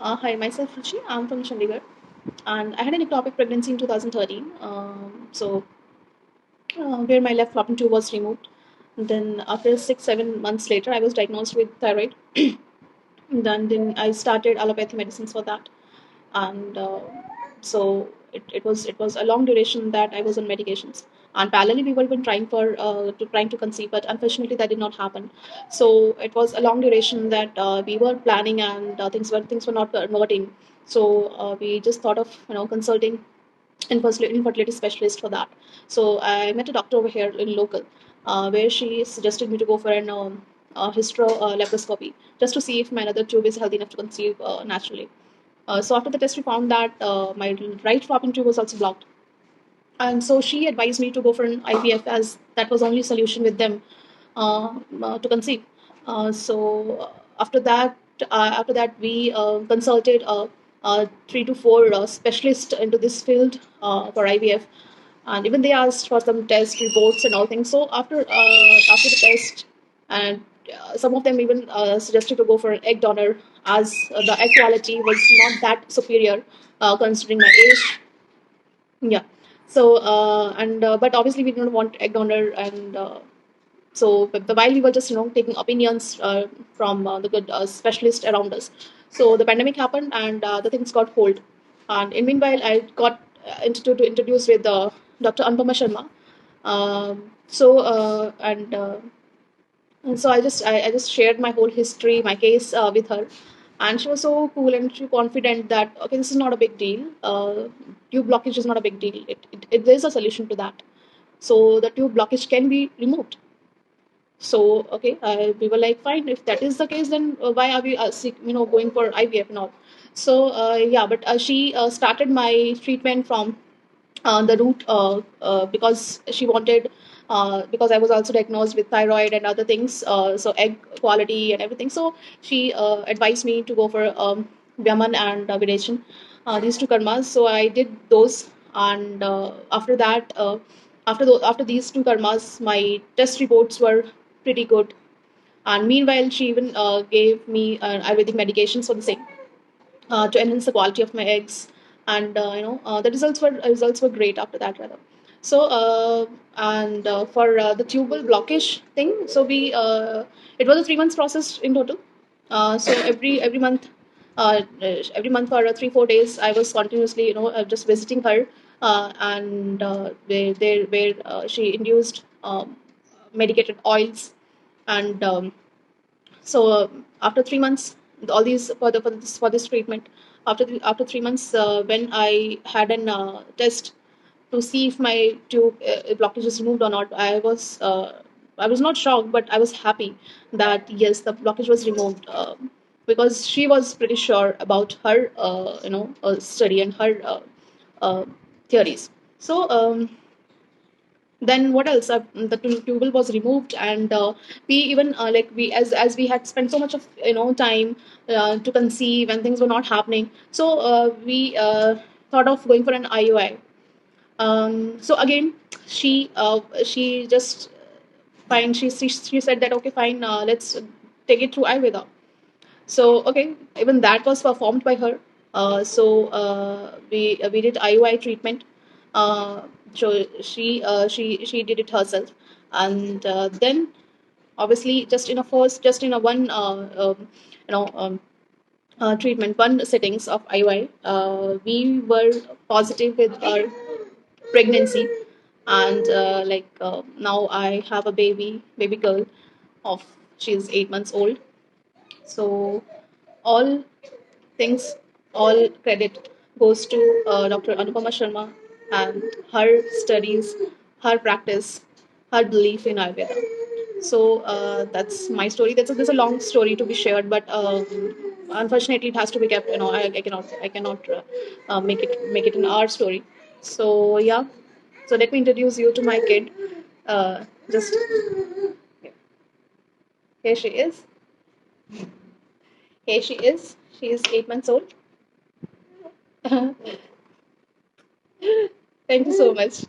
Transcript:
Hi, myself Ruchi. I'm from Chandigarh, and I had an ectopic pregnancy in 2013. Where my left fallopian tube was removed. Then, after 6-7 months later, I was diagnosed with thyroid. Then I started allopathy medicines for that, and it was a long duration that I was on medications. And parallelly, we were even trying to conceive, but unfortunately, that did not happen. So it was a long duration that we were planning, and things were not converting. So we just thought of consulting infertility specialist for that. So I met a doctor over here in local, where she suggested me to go for an laparoscopy just to see if my another tube is healthy enough to conceive naturally. So after the test, we found that my right fallopian tube was also blocked, and so she advised me to go for an IVF as that was only solution with them to conceive. After that, we consulted 3 to 4 specialists into this field for IVF, and even they asked for some test reports and all things. So after the test, and some of them even suggested to go for an egg donor as the egg quality was not that superior considering my age. Yeah. So and but obviously we didn't want egg donor, and but the while we were just taking opinions from the good specialists around us. So the pandemic happened, and the things got hold. And in meanwhile, I got introduced with Dr. Anupama Sharma. And so I just shared my whole history, my case with her, and she was so cool and she confident that okay, this is not a big deal. Tube blockage is not a big deal. There's a solution to that. So the tube blockage can be removed. So okay, we were like, fine. If that is the case, then why are we going for IVF and all? So yeah, but she started my treatment from the root because she wanted because I was also diagnosed with thyroid and other things, so egg quality and everything. So she advised me to go for Vyaman and Videchan, these two karmas. So I did those, and after these two karmas, my test reports were pretty good. And meanwhile, she even gave me Ayurvedic medications for the same to enhance the quality of my eggs, and the results were great after that rather. So and for the tubal blockage thing, so we it was a 3 months process in total. So every month for 3-4 days, I was continuously just visiting her, and where she induced medicated oils, and so after 3 months, all these for this treatment. After 3 months, when I had an test to see if my tube blockage is removed or not, I was not shocked, but I was happy that yes, the blockage was removed, because she was pretty sure about her study and her uh, theories. So then what else, the tubal was removed, and we even like we as we had spent so much of time to conceive, and things were not happening. So we thought of going for an IUI. So again, she just fine she said that okay, fine, let's take it through Ayurveda. So okay, even that was performed by her. We did IUI treatment. Uh, so she did it herself, and then obviously just in a one you know treatment, one settings of IUI, we were positive with our pregnancy, and now I have a baby girl of she's 8 months old. So all things, all credit goes to Dr. Anupama Sharma and her studies, her practice, her belief in Ayurveda. So that's my story. There's a long story to be shared, but unfortunately, it has to be kept. I cannot make it an hour story. So yeah. So let me introduce you to my kid. Just here she is. Here she is. She is 8 months old. Thank you so much.